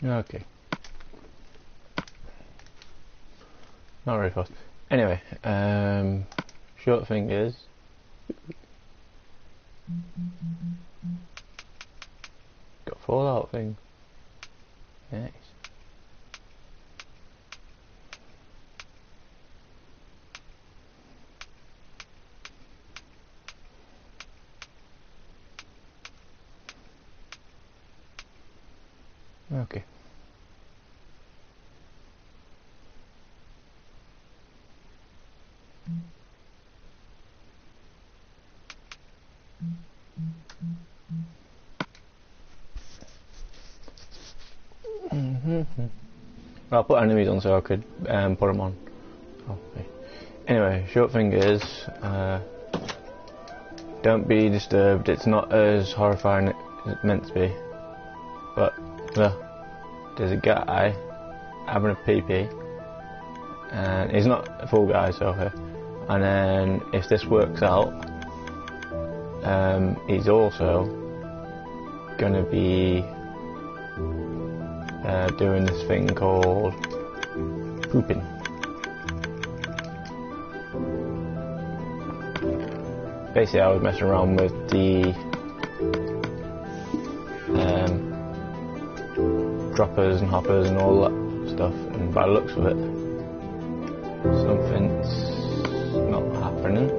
Okay. Not very fast. Anyway, short thing is got Fallout thing. Nice. Okay. I'll put enemies on so I could put them on. Okay. Anyway, short thing is, don't be disturbed. It's not as horrifying as it's meant to be. But there's a guy having a pee-pee, and he's not a full guy, so and then if this works out, he's also gonna be doing this thing called pooping. Basically, I was messing around with the droppers and hoppers and all that stuff, and by the looks of it, something's not happening.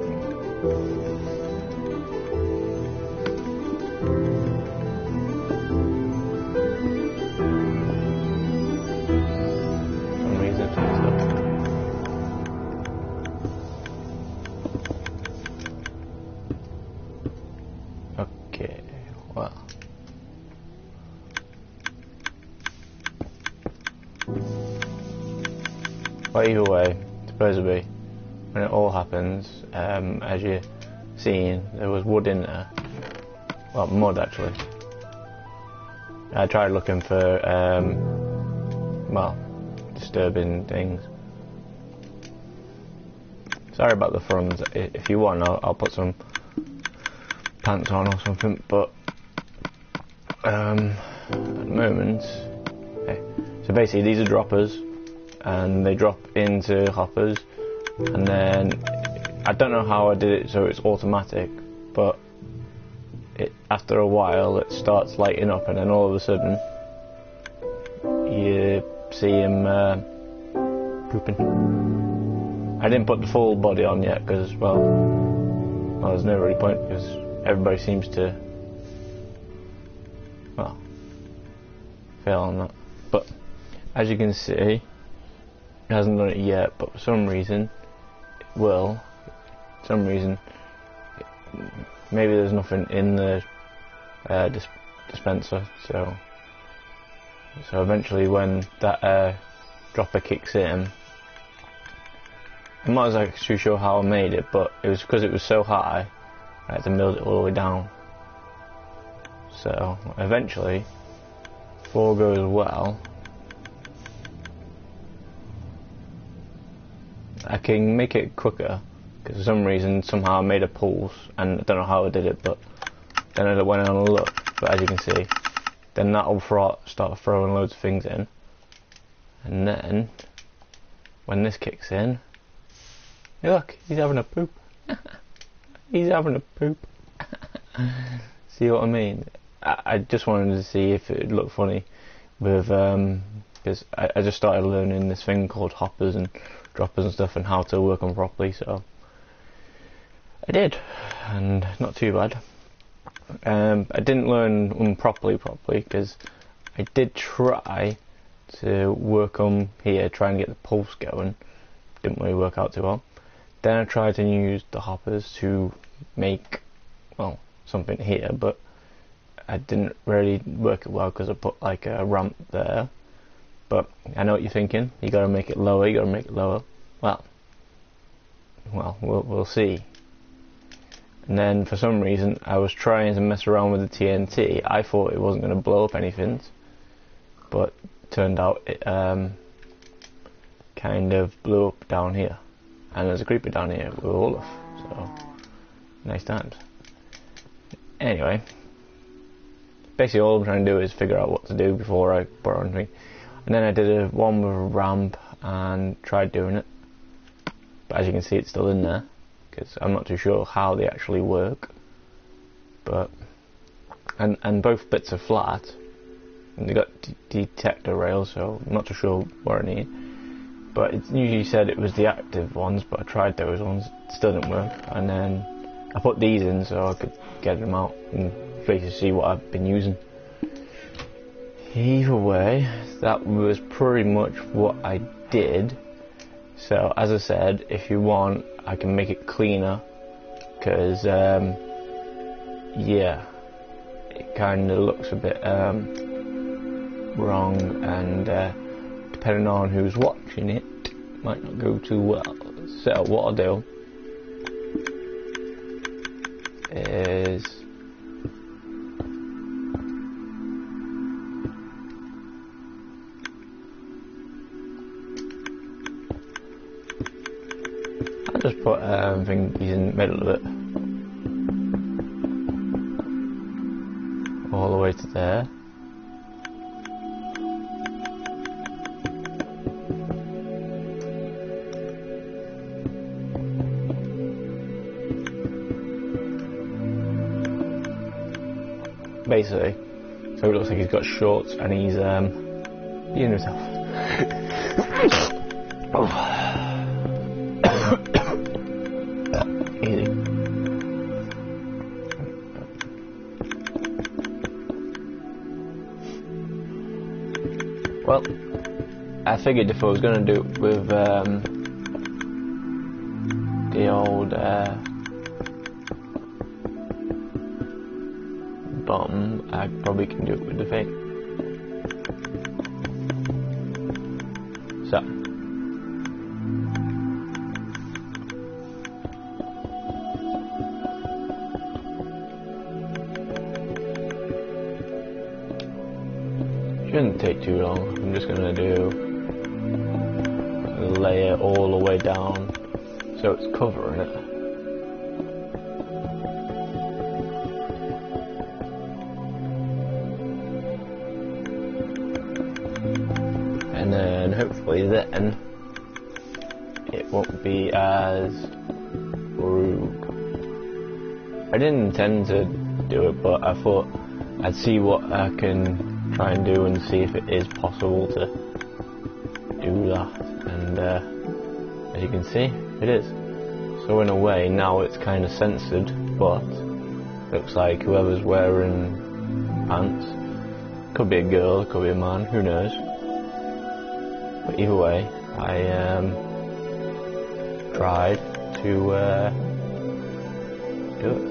Okay, well. But either way, supposedly, when it all happens, as you're seeing, there was wood in there. Well, mud actually. I tried looking for, well, disturbing things. Sorry about the fronds. If you want, I'll put some pants on or something, but at the moment, okay. So basically these are droppers, and they drop into hoppers, and then I don't know how I did it so it's automatic, but after a while it starts lighting up, and then all of a sudden you see him pooping. I didn't put the full body on yet because, well, there's no really point because everybody seems to, well, fail on that. But as you can see, it hasn't done it yet, but for some reason it will. For some reason, maybe there's nothing in the dispenser, so eventually when that dropper kicks in, I'm not exactly too sure how I made it, but it was because it was so high, I had to melt it all the way down. So eventually, if all goes well, I can make it quicker, because for some reason somehow I made a pulse, and I don't know how I did it, but then I went on a look, but as you can see, then that'll start throwing loads of things in, and then when this kicks in, hey look, he's having a poop. He's having a poop. See what I mean? I just wanted to see if it looked funny with, because I just started learning this thing called hoppers and droppers and stuff and how to work them properly, so I did, and not too bad. I didn't learn them properly because I did try to work on here, try and get the pulse going. Didn't really work out too well. Then I tried to use the hoppers to make, well, something here, but I didn't really work it well because I put like a ramp there. But I know what you're thinking. You gotta make it lower. You gotta make it lower. Well, we'll see. And then for some reason I was trying to mess around with the TNT. I thought it wasn't going to blow up anything, but turned out it kind of blew up down here. And there's a creeper down here with Olaf, so nice times. Anyway, basically all I'm trying to do is figure out what to do before I put on anything. And then I did one with a ramp and tried doing it, but as you can see it's still in there, because I'm not too sure how they actually work. But and both bits are flat, and they got detector rails, so I'm not too sure what I need. But it usually said it was the active ones, but I tried those ones, it still didn't work. And then I put these in so I could get them out and basically see what I've been using. Either way, that was pretty much what I did. So as I said, if you want, I can make it cleaner, because yeah, it kind of looks a bit wrong, and depending on who's watching it, might not go too well. So what I'll do is I'll just put thingies in the middle of it, all the way to there. Basically, so it looks like he's got shorts and he's being himself. Oh. Easy. Well, I figured if I was going to do it with the old bottom, I probably can do it with the thing. So shouldn't take too long. I'm just gonna lay it all the way down so it's covering it. And then hopefully then it won't be as rogue. I didn't intend to do it, but I thought I'd see what I can try and do and see if it is possible to do that. And as you can see, it is. So in a way now it's kind of censored, but looks like whoever's wearing pants, could be a girl, could be a man, who knows. But either way, I tried to do it.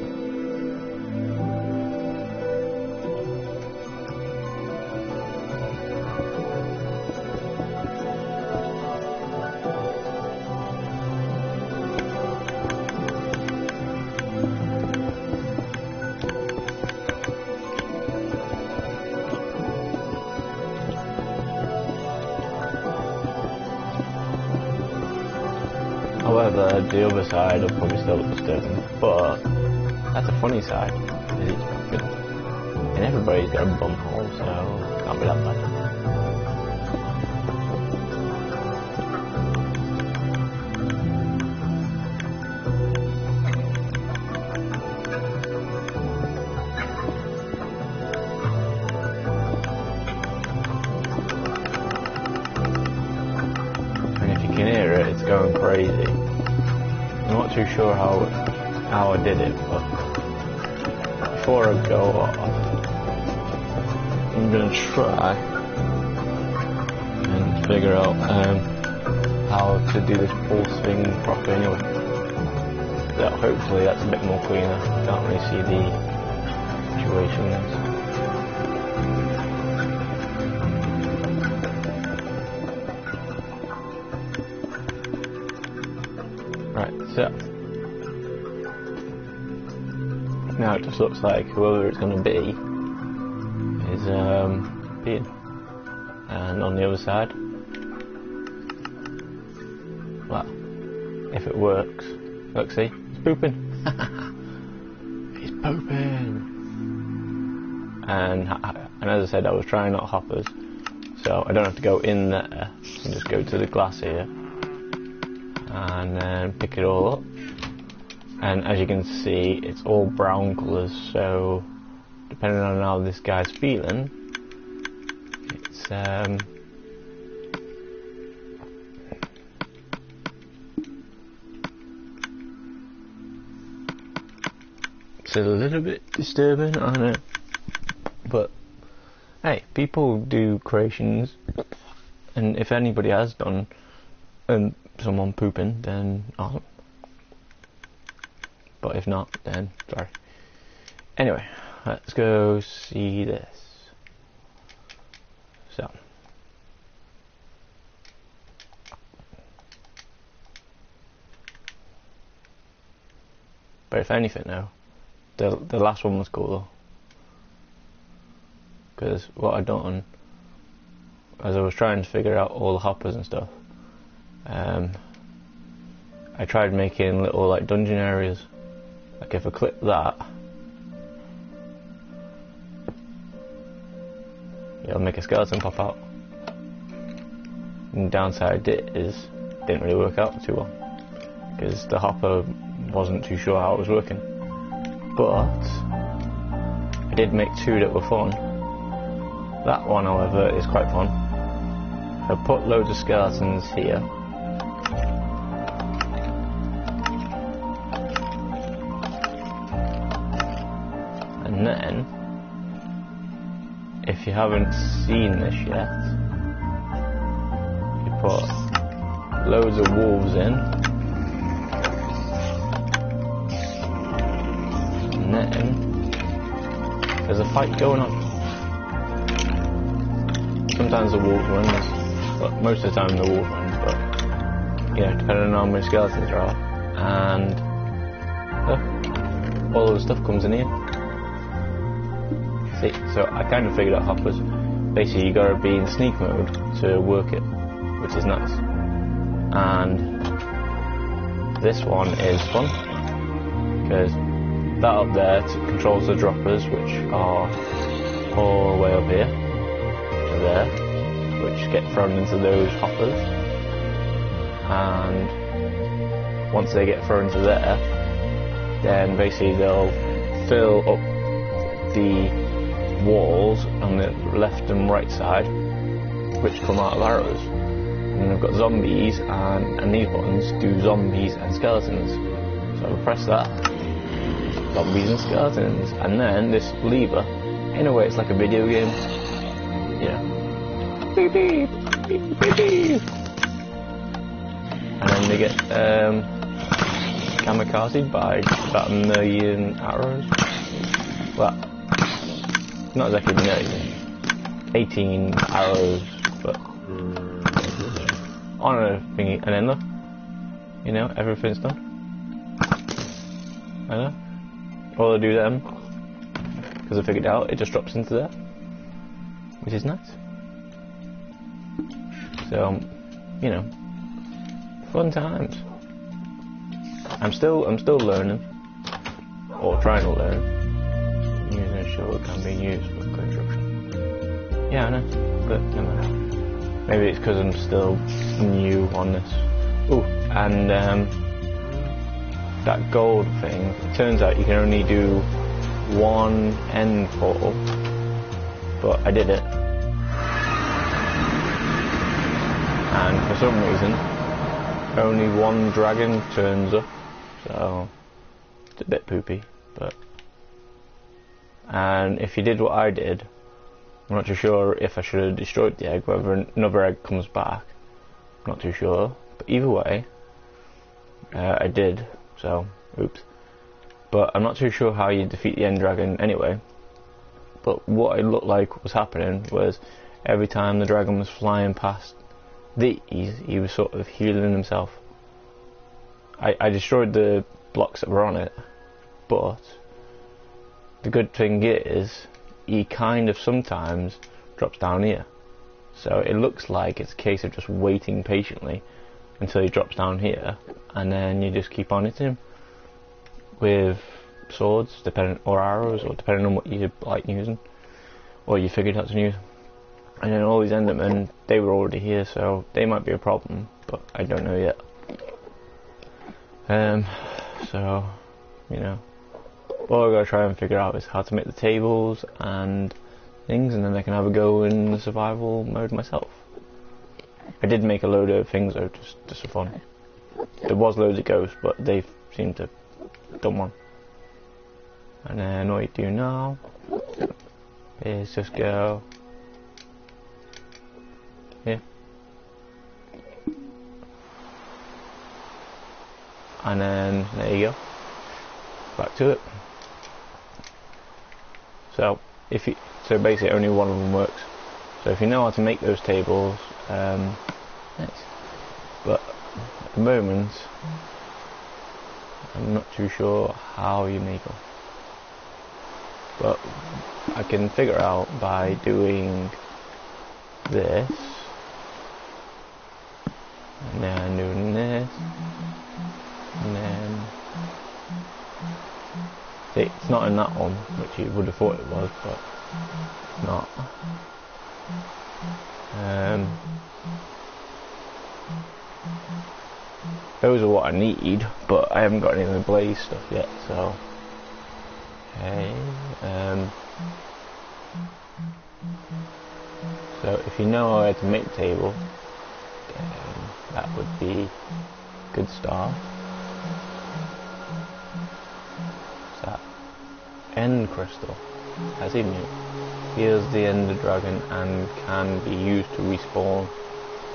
However, the other side will probably still look disturbing, but that's a funny side, is it? And everybody's got a bum hole, so can't be that bad. And if you can hear it, it's going crazy. I'm not too sure how how I did it, but before I go off, I'm gonna try and figure out how to do this pulse thing properly anyway. So hopefully that's a bit more cleaner. Can't really see the situations. Right, so now it just looks like whoever it's going to be is peeing, and on the other side, well, if it works, look, see, he's pooping. He's pooping. And as I said, I was trying out hoppers, so I don't have to go in there. I can just go to the glass here and then pick it all up. And as you can see, it's all brown colours, so depending on how this guy's feeling, it's a little bit disturbing, I know. But hey, people do creations, and if anybody has done someone pooping, then awesome. But if not, then sorry. Anyway, let's go see this. So, but if anything, though, the last one was cool though, because what I'd done, as I was trying to figure out all the hoppers and stuff, I tried making little like dungeon areas. Like if I click that, it'll make a skeleton pop out. And the downside is it didn't really work out too well, because the hopper wasn't too sure how it was working. But I did make two that were fun. That one, however, is quite fun. I put loads of skeletons here. And then, if you haven't seen this yet, you put loads of wolves in, and then there's a fight going on. Sometimes the wolves wins, but most of the time the wolves wins, but you know, depending on how many skeletons there are. And all of the stuff comes in here. See, so I kind of figured out hoppers. Basically, you gotta be in sneak mode to work it, which is nice. And this one is fun, because that up there controls the droppers, which are all the way up here to there, which get thrown into those hoppers. And once they get thrown into there, then basically they'll fill up the walls on the left and right side, which come out of arrows. And then I've got zombies, and these buttons do zombies and skeletons. So I'll press that, zombies and skeletons, and then this lever, in a way it's like a video game, yeah. Beep, beep, beep, beep, beep. And then they get kamikazed by about 1 million arrows. Well, not exactly 1 million, 18 arrows, but on a thingy, and then look, you know, everything's done. I know. All I do then, because I figured out, it just drops into there, which is nice. So, you know, fun times. I'm still learning, or trying to learn. Using a shovel can be used for construction. Yeah, I know, but never mind. Maybe it's because I'm still new on this. Ooh, and that gold thing, it turns out you can only do one end portal, but I did it. And for some reason, only one dragon turns up, so It's a bit poopy, but... And if you did what I did, I'm not too sure if I should have destroyed the egg, whether another egg comes back. I'm not too sure, but either way, I did, so, oops. But I'm not too sure how you defeat the End Dragon anyway. But what it looked like was happening was every time the dragon was flying past these, he was sort of healing himself. I destroyed the blocks that were on it, but the good thing is he kind of sometimes drops down here. So it looks like it's a case of just waiting patiently until he drops down here, and then you just keep on hitting him with swords, or arrows, or depending on what you like using, or you figured out to use. And then all these Endermen, they were already here, so they might be a problem, but I don't know yet. So, you know, all I gotta try and figure out is how to make the tables and things, and then I can have a go in the survival mode myself. I did make a load of things though, just for fun. There was loads of ghosts, but they seemed to have done one. And then all you do now is just go here. And then there you go. Back to it. So basically only one of them works. So if you know how to make those tables, nice. But at the moment, I'm not too sure how you make them. But I can figure out by doing this, and then doing this, and then see, it's not in that one, which you would have thought it was, but it's not. Those are what I need, but I haven't got any of the blaze stuff yet, so okay. So if you know how to make the table, then that would be a good start. What's that? End crystal. Has he new? Heals the Ender Dragon and can be used to respawn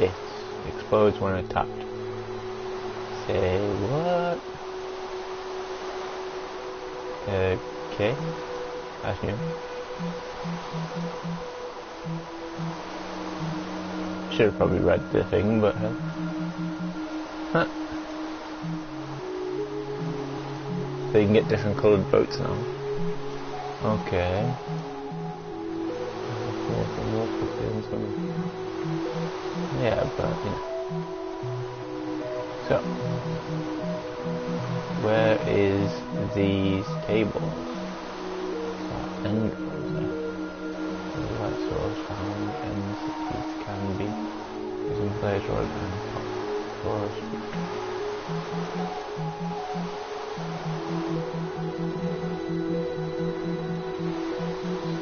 it. Explodes when attacked. Say what? Okay. That's new. Should have probably read the thing, but huh. So you can get different coloured boats now. Okay. Yeah, but you know. So, where is these tables? End goes there. The light source found and cities can be using place or forest.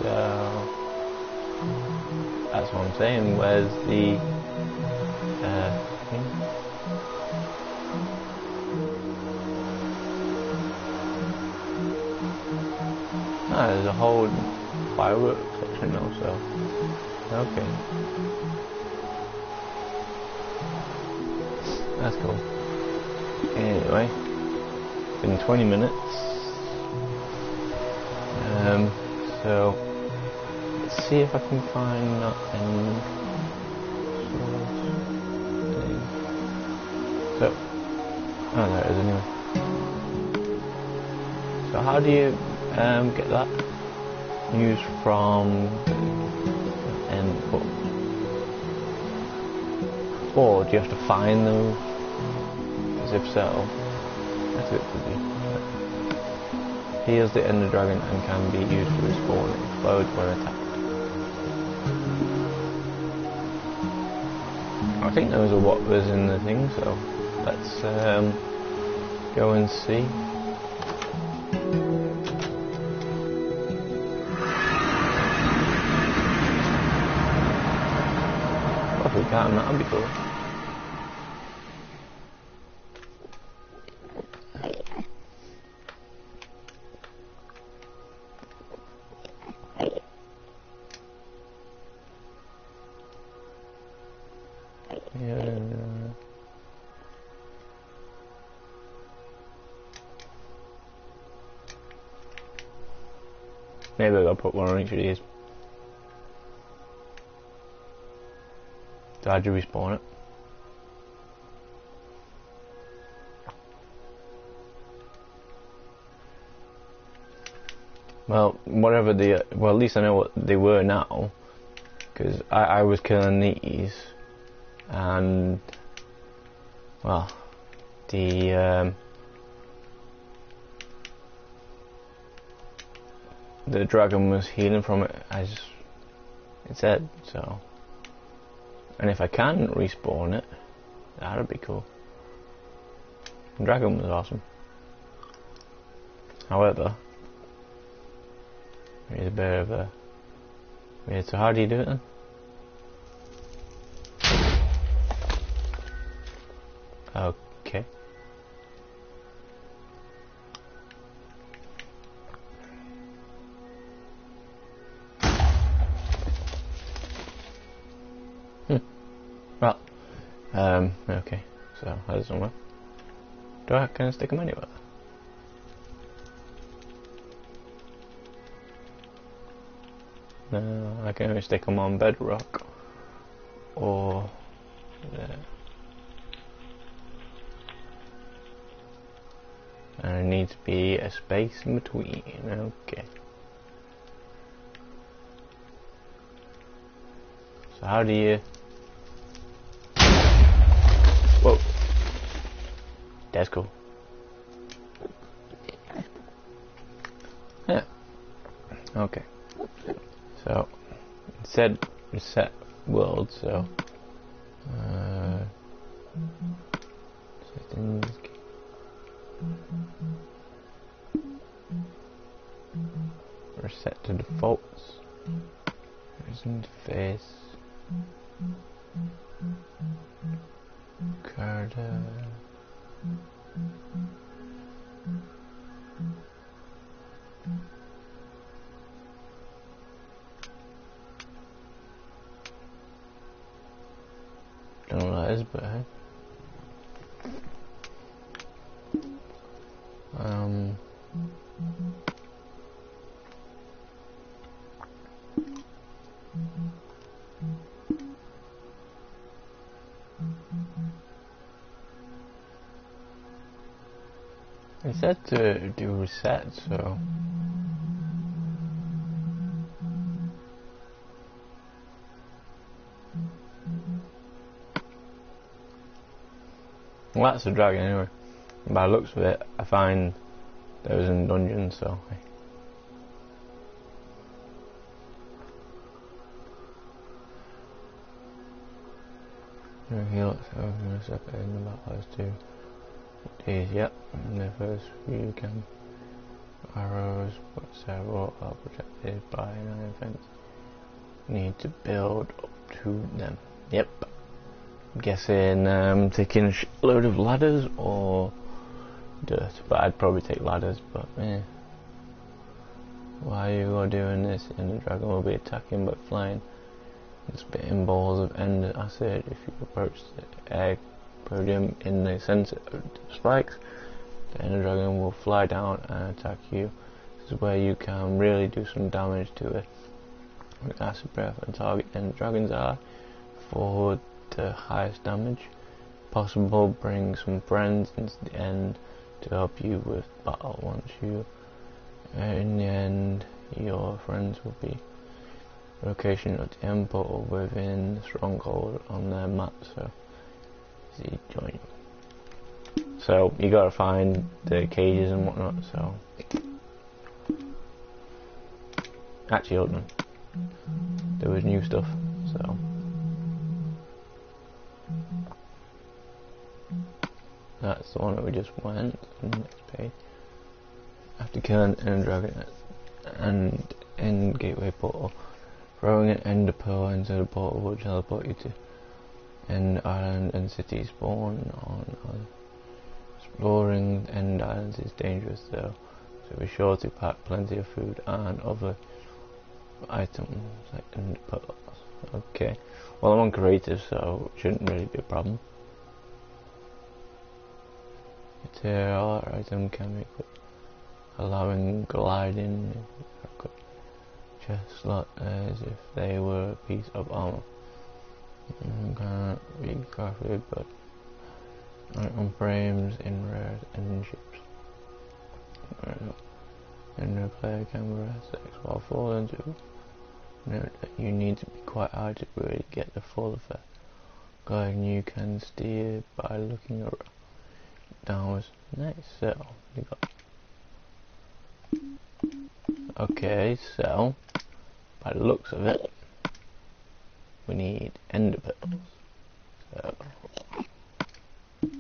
So that's what I'm saying. Where's the thing? Ah, there's a whole fireworks section also. Okay. That's cool. Anyway, been 20 minutes. So let's see if I can find that end thing. So, oh, there it is anyway. So how do you get that? Use from input. Or do you have to find those? As if so, that's a bit tricky. Heals the Ender Dragon and can be used to respawn. It explodes when attacked. I think those are what was in the thing, so let's go and see. If we can, that'd be cool. Maybe I'll put one on each of these. So how'd you respawn it? Well, whatever well, at least I know what they were now, because I was killing these, and well, the dragon was healing from it, as it said. So, and if I can respawn it, that'd be cool. The dragon was awesome. However, it's a bit of a weird. So how do you do it then? Okay. Well, okay. So how does it work? Do I can I stick them anywhere? No, I can only stick them on bedrock or there. And there needs to be a space in between. Okay. So how do you? Whoa. That's cool. Yeah. Okay. So it said reset world, so settings, reset to defaults, there's interface, card, don't know what that is, but hey. It said to do reset, so well, that's a dragon anyway. By the looks of it, I find there was in dungeons, so hey. Heal, so I'm going to set it in the map as to these, yep, and the first few can arrows, but several are protected by an iron fence. Need to build up to them. Yep. I'm guessing taking a load of ladders or dirt, but I'd probably take ladders, but eh. While you are doing this, and the dragon will be attacking but flying and spitting balls of end acid. If you approach the egg podium in the center of the spikes, the ender dragon will fly down and attack you. This is where you can really do some damage to it with acid breath and target ender dragon's eye for the highest damage possible. Bring some friends into the end to help you with battle. Once you in the end, your friends will be location of the end portal within the stronghold on their map, so easy join. So you gotta find the cages and whatnot, so actually hold on, there was new stuff, so that's the one that we just went. Next page, after killing an ender dragon and in gateway portal, throwing an ender pearl into the portal will teleport you to End Island and city spawn on. Exploring End Islands is dangerous though, so be sure to pack plenty of food and other items like ender pearls. Okay, well I'm on creative, so it shouldn't really be a problem. Material item can be equipped, allowing gliding. chest slot as if they were a piece of armor. Can't be crafted, but on frames in rare engine ships. And the player can press X while falling to. Note that you need to be quite high to really get the full effect. And you can steer by looking around. Downwards. Nice. So you got. Okay, so by the looks of it, we need ender pearls. So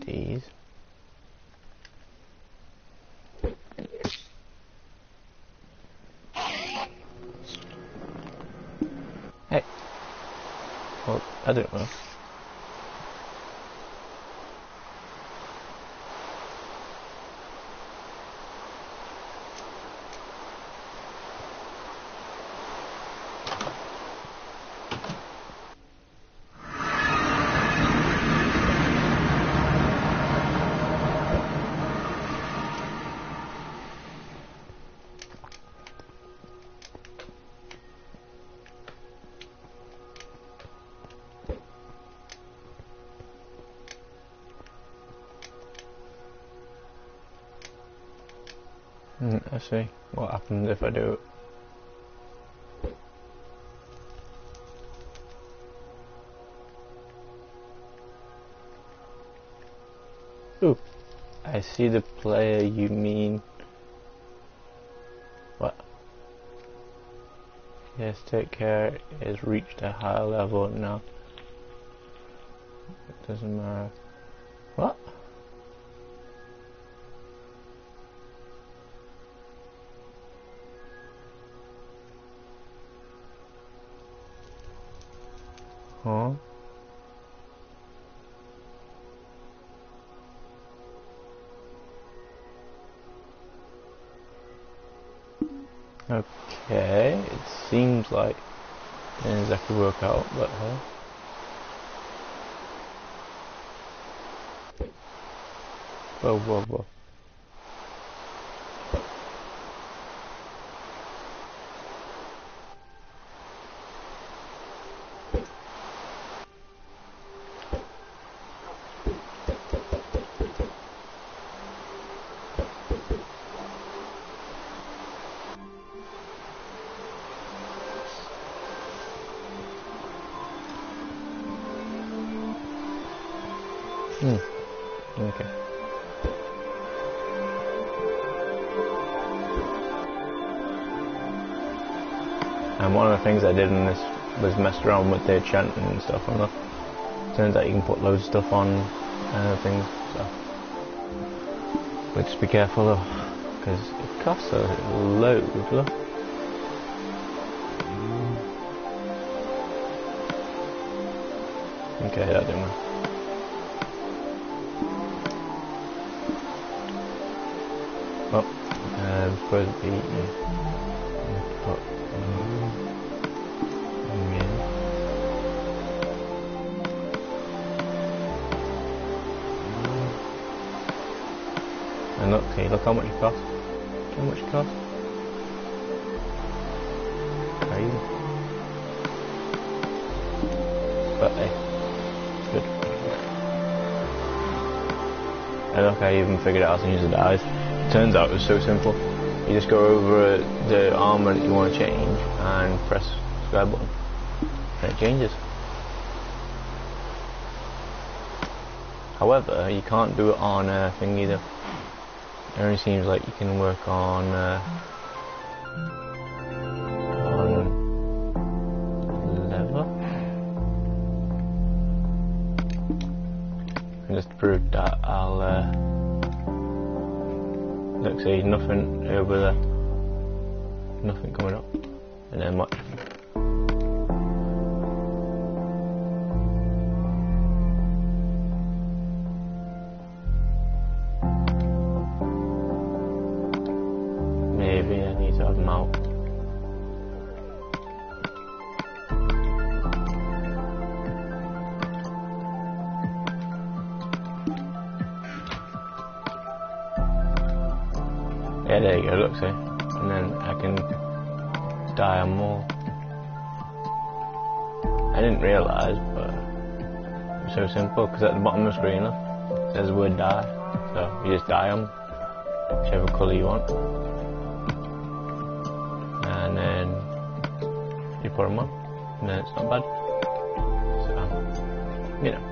these. Hey. Well, I don't know. Let's see what happens if I do it. Ooh, I see the player you mean. What? Yes, take care, it has reached a higher level now. It doesn't matter. What? Huh? Okay, it seems like it didn't exactly work out, but hey. Whoa, whoa, whoa. Okay. And one of the things I did in this was mess around with the enchanting and stuff, and turns out you can put loads of stuff on things, so but just be careful though, because it costs a load. Look. Okay, that didn't work. Well, I'm supposed to be put and look, see, look how much it costs. How much it costs? Crazy. But hey, good. And look, I even figured out how to use the dice. Turns out it was so simple. You just go over the armor that you want to change and press the square button and it changes. However, you can't do it on a thing either. It only seems like you can work on leather. And just to prove that, I'll look, see, nothing over there, nothing coming up, and then what? Maybe I need to have them out. Yeah, there you go, look, see, and then I can die on more. I didn't realise, but it's so simple, because at the bottom of the screen it says the word die, so you just die on whichever colour you want, and then you put them on, and then it's not bad. So, you know,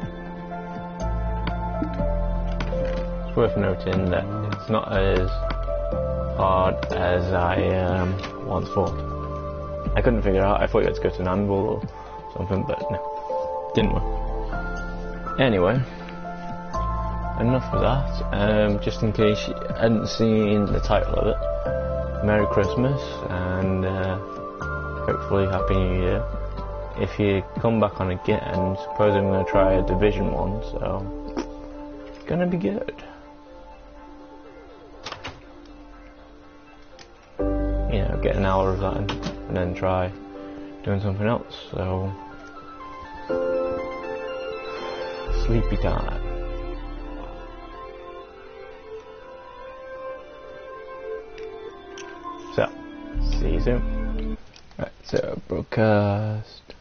it's worth noting that it's not as hard as I once thought. I couldn't figure it out. I thought you had to go to an anvil or something, but no, didn't work. Anyway, enough of that. Just in case you hadn't seen the title of it, Merry Christmas and hopefully Happy New Year. If you come back on again, suppose I'm going to try a Division 1, so it's going to be good. You know, get an hour of that and then try doing something else, so sleepy time. So, see you soon. Right, so broadcast.